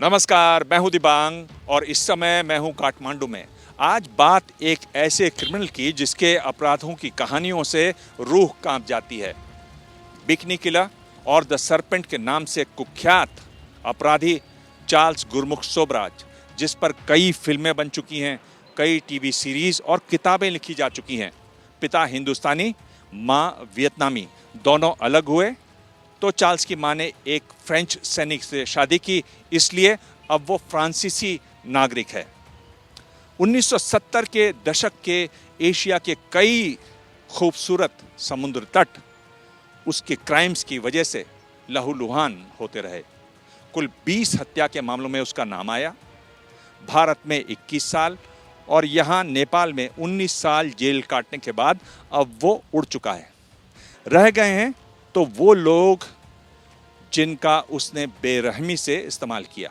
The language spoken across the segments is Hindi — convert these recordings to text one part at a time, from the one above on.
नमस्कार, मैं हूं दिबांग और इस समय मैं हूं काठमांडू में। आज बात एक ऐसे क्रिमिनल की जिसके अपराधों की कहानियों से रूह कांप जाती है। बिकनी किला और द सरपेंट के नाम से कुख्यात अपराधी चार्ल्स गुरमुख सोबराज, जिस पर कई फिल्में बन चुकी हैं, कई टीवी सीरीज और किताबें लिखी जा चुकी हैं। पिता हिंदुस्तानी, माँ वियतनामी, दोनों अलग हुए तो चार्ल्स की मां ने एक फ्रेंच सैनिक से शादी की, इसलिए अब वो फ्रांसीसी नागरिक है। 1970 के दशक के एशिया के कई खूबसूरत समुद्र तट उसके क्राइम्स की वजह से लहूलुहान होते रहे। कुल 20 हत्या के मामलों में उसका नाम आया। भारत में 21 साल और यहाँ नेपाल में 19 साल जेल काटने के बाद अब वो उड़ चुका है। रह गए हैं तो वो लोग जिनका उसने बेरहमी से इस्तेमाल किया।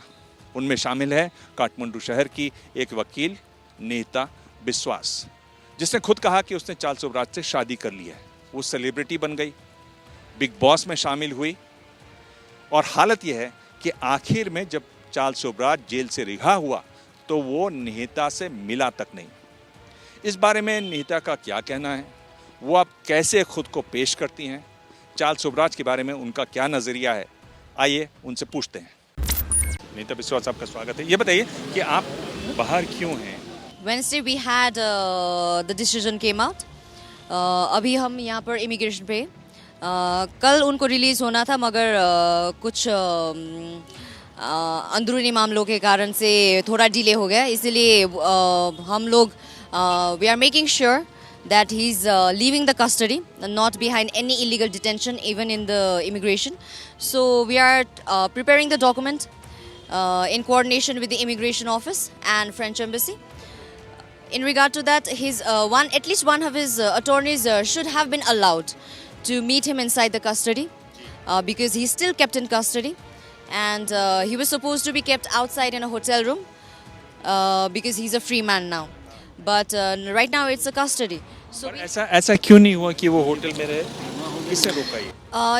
उनमें शामिल है काठमांडू शहर की एक वकील नीता बिस्वास, जिसने खुद कहा कि उसने चार्ल्स सोबराज से शादी कर ली है। वो सेलिब्रिटी बन गई, बिग बॉस में शामिल हुई और हालत यह है कि आखिर में जब चार्ल्स सोबराज जेल से रिहा हुआ तो वो निहिता से मिला तक नहीं। इस बारे में निहिता का क्या कहना है, वो अब कैसे खुद को पेश करती हैं, चार्ल्स सोबराज के बारे में उनका क्या नजरिया है, आइए उनसे पूछते हैं। नीता बिस्वास, आपका स्वागत है। ये बताइए कि आप बाहर क्यों हैं? Wednesday we had the decision came out. अभी हम यहाँ पर इमिग्रेशन पे कल उनको रिलीज़ होना था, मगर कुछ अंदरूनी मामलों के कारण से थोड़ा डिले हो गया। इसलिए हम लोग we are making sure that he's leaving the custody, not behind any illegal detention, even in the immigration. So we are preparing the document in coordination with the immigration office and French embassy. In regard to that, his at least one of his attorneys should have been allowed to meet him inside the custody because he's still kept in custody, and he was supposed to be kept outside in a hotel room because he's a free man now. But right now it's a custody. So ऐसा क्यों नहीं हुआ कि वो होटल में रहे? किसने रोका ये?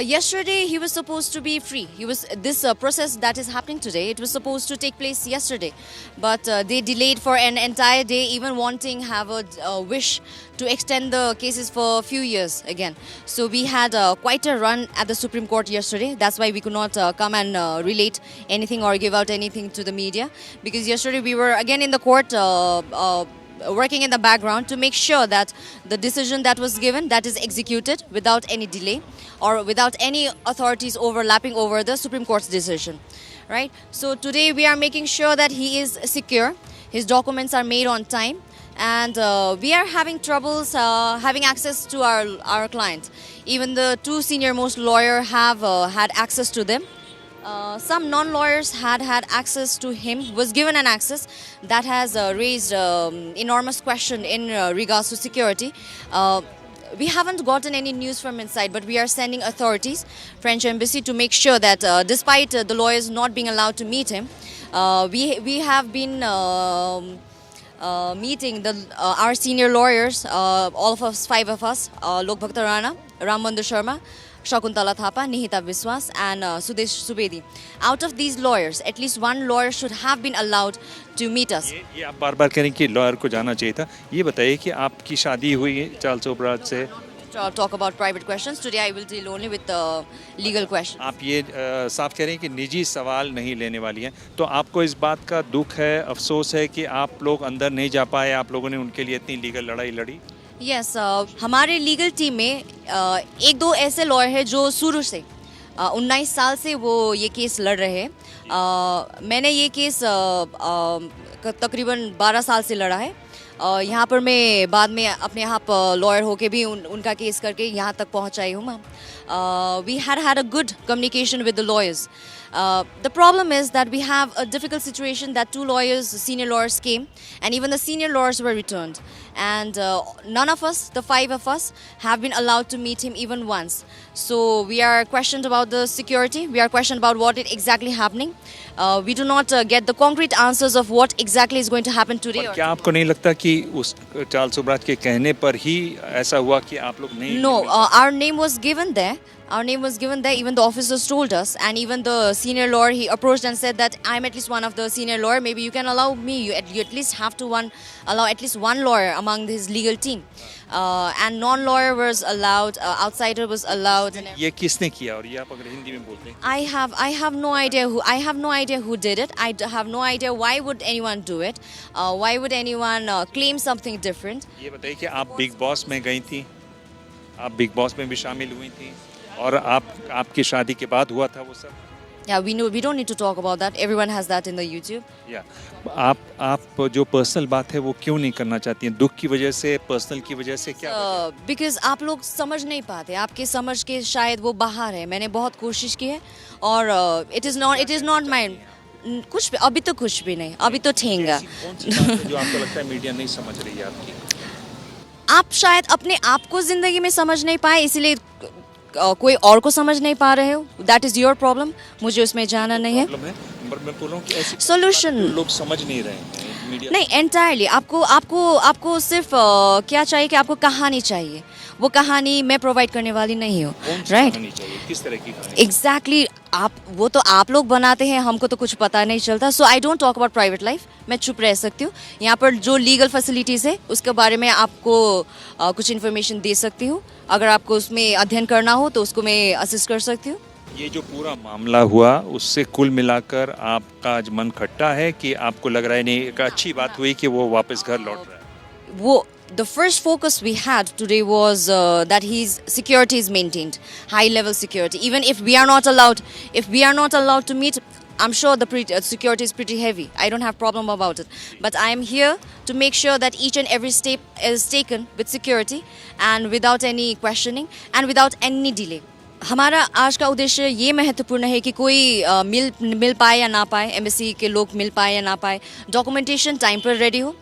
Yesterday he was supposed to be free. This process that is happening today, it was supposed to take place yesterday, but they delayed for an entire day, even wanting have a wish to extend the cases for a few years again. So we had quite a run at the Supreme Court yesterday. That's why we could not come and relate anything or give out anything to the media, because yesterday we were again in the court working in the background to make sure that the decision that was given, that is executed without any delay or without any authorities overlapping over the Supreme Court's decision, right? So today we are making sure that he is secure, his documents are made on time, and we are having troubles having access to our client. Even the two senior most lawyers have had access to them. Some non-lawyers had access to him, was given an access that has raised enormous question in regards to security. We haven't gotten any news from inside, but we are sending authorities, French embassy, to make sure that despite the lawyers not being allowed to meet him, we have been meeting our senior lawyers, all of us, 5 of us, Lok Bhakta Rana, Ram Mandir Sharma, Shakuntala Thapa, Nihita Biswas, and Sudesh Subedi. Out of these lawyers, at least one lawyer should have been allowed to meet us. ये आप बार-बार कह रही हैं कि लॉयर को जाना चाहिए था। ये बताइए कि आपकी शादी हुई है चार्ल्स सोबराज से? Talk about private questions. Today I will deal only with legal questions. आप ये साफ कह रही हैं कि निजी सवाल नहीं लेने वाली हैं, तो आपको इस बात का दुख है, अफसोस है कि आप लोग अंदर नहीं जा पाए, आप लोगों ने उनके लिए इतनी लीगल लड़ाई लड़ी? Yes, हमारे लीगल टीम में एक दो ऐसे लॉयर हैं जो शुरू से 19 साल से वो ये केस लड़ रहे हैं। मैंने ये केस तकरीबन 12 साल से लड़ा है। यहाँ पर मैं बाद में अपने आप लॉयर होके भी उनका केस करके यहाँ तक पहुँचाई हूँ ma'am. We had a good communication with the lawyers. The problem is that we have a difficult situation that 2 lawyers, senior lawyers came, and even the senior lawyers were returned. And none of us, the 5 of us, have been allowed to meet him even once. So we are questioned about the security. We are questioned about what is exactly happening. We do not get the concrete answers of what exactly is going to happen today. क्या आपको नहीं लगता कि उस चार्ल्स सोबराज के कहने पर ही ऐसा हुआ कि आप लोग नहीं? No, our name was given there. Our name was given there. Even the officers told us, and even the senior lawyer, he approached and said that I'm at least one of the senior lawyer. Maybe you can allow me. You at least have to allow at least one lawyer among his legal team, and non-lawyer was allowed. Outsider was allowed. And ये किसने किया और ये आप अगर हिंदी में बोलते हैं? I have no idea who did it. I have no idea why would anyone do it. Why would anyone claim something different? ये बताइए कि आप बिग बॉस में गई थी, आप बिग बॉस में भी शामिल हुई थी और आपकी शादी के बाद हुआ था वो सब? Yeah, we know. We don't need to talk about that. Everyone has that in the YouTube. या आप जो पर्सनल बात है वो क्यों नहीं करना चाहती हैं? दुख की वजह से, पर्सनल की वजह से, क्या वजह? बिकॉज आप लोग समझ नहीं पाते, आपके समझ के शायद वो बाहर है. मैंने बहुत कोशिश की है और इट इज़ नॉट माई कुछ भी, अभी तो कुछ भी नहीं, अभी तो ठेंगा. कौन सी बात है जो आपको लगता है मीडिया नहीं समझ रही है आपकी? आप शायद अपने आप को जिंदगी में समझ नहीं पाए, इसीलिए कोई और को समझ नहीं पा रहे हो. दैट इज़ योर प्रॉब्लम, मुझे उसमें जाना नहीं है. प्रॉब्लम है, पर मैं बोल रहा हूँ कि ऐसी Solution. बात लोग समझ नहीं रहे हैं मीडिया. नहीं, एंटायरली आपको सिर्फ क्या चाहिए कि आपको कहानी चाहिए. वो कहानी मैं प्रोवाइड करने वाली नहीं हूँ. कौन सी राइट, कहानी चाहिए, किस तरह की कहानी? एग्जैक्टली. वो तो आप लोग बनाते हैं, हमको तो कुछ पता नहीं चलता. So I don't talk about private life. मैं चुप रह सकती हूँ. यहाँ पर जो लीगल फैसिलिटीज़ है उसके बारे में आपको कुछ इन्फॉर्मेशन दे सकती हूँ. अगर आपको उसमें अध्ययन करना हो तो उसको मैं असिस्ट कर सकती हूँ. ये जो पूरा मामला हुआ उससे कुल मिलाकर आपका आज मन खट्टा है कि आपको लग रहा है नहीं एक अच्छी बात हुई कि वो वापस घर लौट रहा है? वो the first focus we had today was that his security is maintained, high level security. Even if we are not allowed to meet, I'm sure the security is pretty heavy. I don't have problem about it. But I am here to make sure that each and every step is taken with security and without any questioning and without any delay. हमारा आज का उद्देश्य ये महत्वपूर्ण है कि कोई मिल पाए या ना पाए, एम्बेसी के लोग मिल पाए या ना पाए, डॉक्यूमेंटेशन टाइम पर रेडी हो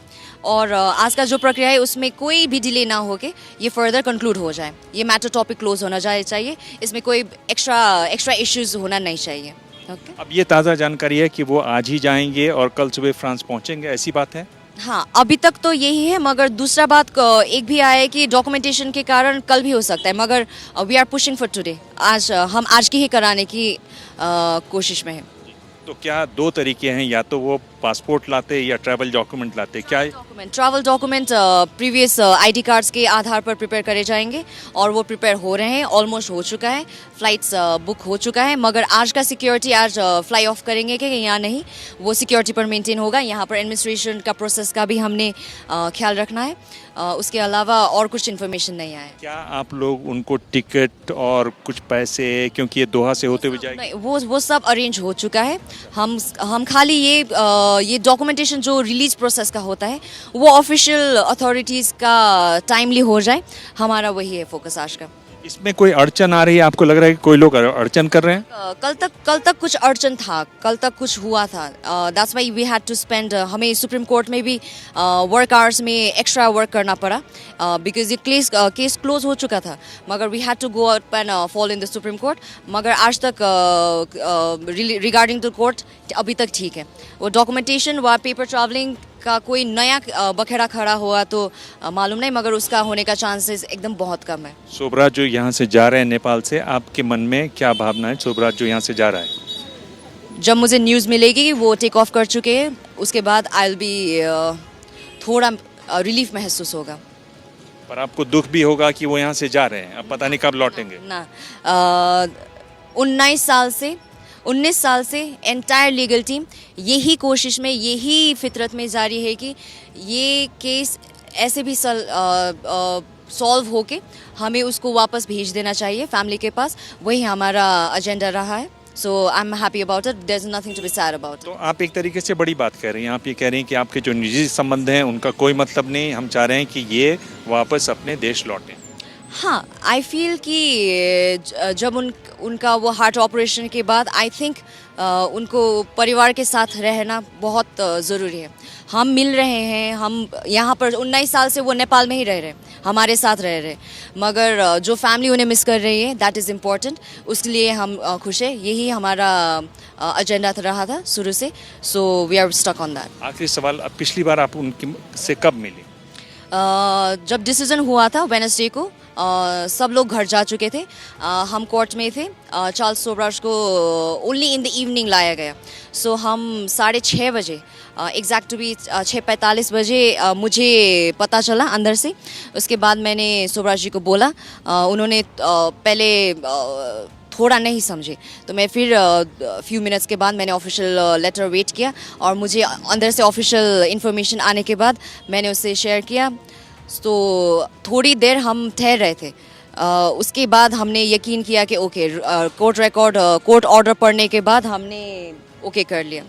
और आज का जो प्रक्रिया है उसमें कोई भी डिले ना हो के ये फर्दर कंक्लूड हो जाए. ये मैटर टॉपिक क्लोज होना चाहिए. इसमें कोई एक्स्ट्रा इश्यूज होना नहीं चाहिए. ओके. अब ये ताज़ा जानकारी है कि वो आज ही जाएंगे और कल सुबह फ्रांस पहुंचेंगे, ऐसी बात है? हाँ, अभी तक तो यही है. मगर दूसरा बात एक भी आया है कि डॉक्यूमेंटेशन के कारण कल भी हो सकता है. मगर we are pushing for today. हम आज की ही कराने की कोशिश में है. तो क्या दो तरीके हैं, या तो वो पासपोर्ट लाते या ट्रैवल डॉक्यूमेंट लाते, क्या है? Travel document previous ID cards के आधार पर प्रिपेयर करे जाएंगे और वो प्रिपेयर हो रहे हैं. ऑलमोस्ट हो चुका है, फ्लाइट्स बुक हो चुका है. मगर आज का सिक्योरिटी आज फ्लाई ऑफ करेंगे कि यहाँ नहीं, वो सिक्योरिटी पर मेंटेन होगा. यहाँ पर एडमिनिस्ट्रेशन का प्रोसेस का भी हमने ख्याल रखना है. उसके अलावा और कुछ इन्फॉर्मेशन नहीं आया. क्या आप लोग उनको टिकट और कुछ पैसे, क्योंकि ये दोहा से होते हुए जाएंगे? नहीं, वो सब अरेंज हो चुका है. हम खाली ये डॉक्यूमेंटेशन जो रिलीज प्रोसेस का होता है वो ऑफिशियल अथॉरिटीज़ का टाइमली हो जाए, हमारा वही है फोकस आज का. इसमें कोई अड़चन आ रही है? आपको लग रहा है कि कोई लोग अड़चन कर रहे हैं? कल तक कुछ अड़चन था, कल तक कुछ हुआ था. That's why we had to spend, हमें सुप्रीम कोर्ट में भी वर्क आवर्स में एक्स्ट्रा वर्क करना पड़ा बिकॉज ये केस क्लोज हो चुका था. मगर we had to go up and fall in the Supreme Court. मगर आज तक रिगार्डिंग द कोर्ट अभी तक ठीक है. वो डॉक्यूमेंटेशन व पेपर ट्रैवलिंग का कोई नया बखेड़ा खड़ा हुआ तो मालूम नहीं, मगर उसका होने का चांसेस एकदम बहुत कम है. शोभराज जो यहाँ से जा रहे हैं नेपाल से, आपके मन में क्या भावना है? शोभराज जो यहाँ से जा रहा है, जब मुझे न्यूज़ मिलेगी वो टेक ऑफ कर चुके हैं, उसके बाद आई विल बी थोड़ा रिलीफ महसूस होगा. पर आपको दुख भी होगा कि वो यहाँ से जा रहे हैं, अब पता नहीं कब लौटेंगे. ना 19 साल से एंटायर लीगल टीम यही कोशिश में, यही फितरत में जारी है कि ये केस ऐसे भी सॉल्व होके हमें उसको वापस भेज देना चाहिए फैमिली के पास. वही हमारा एजेंडा रहा है. So I am happy about it. There is nothing to be sad about. तो आप एक तरीके से बड़ी बात कह रही हैं. आप ये कह रही हैं कि आपके जो निजी संबंध हैं उनका कोई मतलब नहीं, हम चाह रहे हैं कि ये वापस अपने देश लौटें. हाँ, आई फील कि जब उनका वो हार्ट ऑपरेशन के बाद आई थिंक उनको परिवार के साथ रहना बहुत ज़रूरी है. हम मिल रहे हैं, हम यहाँ पर 19 साल से वो नेपाल में ही रह रहे, हमारे साथ रह रहे. मगर जो फैमिली उन्हें मिस कर रही है, दैट इज़ इम्पॉर्टेंट. उसके लिए हम खुश हैं. यही हमारा एजेंडा रहा था शुरू से. So we are stuck on that. आखिरी सवाल, पिछली बार आप उनकी से कब मिली? जब डिसीजन हुआ था वेडनेसडे को, सब लोग घर जा चुके थे, हम कोर्ट में थे। चार्ल्स सोबराज को ओनली इन द इवनिंग लाया गया। सो हम 6:30 बजे एग्जैक्ट टू बी 6:45 बजे मुझे पता चला अंदर से। उसके बाद मैंने सोबराज जी को बोला, उन्होंने पहले थोड़ा नहीं समझे, तो मैं फिर फ्यू मिनट्स के बाद मैंने ऑफिशियल लेटर वेट किया और मुझे अंदर से ऑफिशियल इन्फॉर्मेशन आने के बाद मैंने उससे शेयर किया। तो थोड़ी देर हम ठहर रहे थे। उसके बाद हमने यकीन किया कि ओके, कोर्ट ऑर्डर पढ़ने के बाद हमने ओके कर लिया।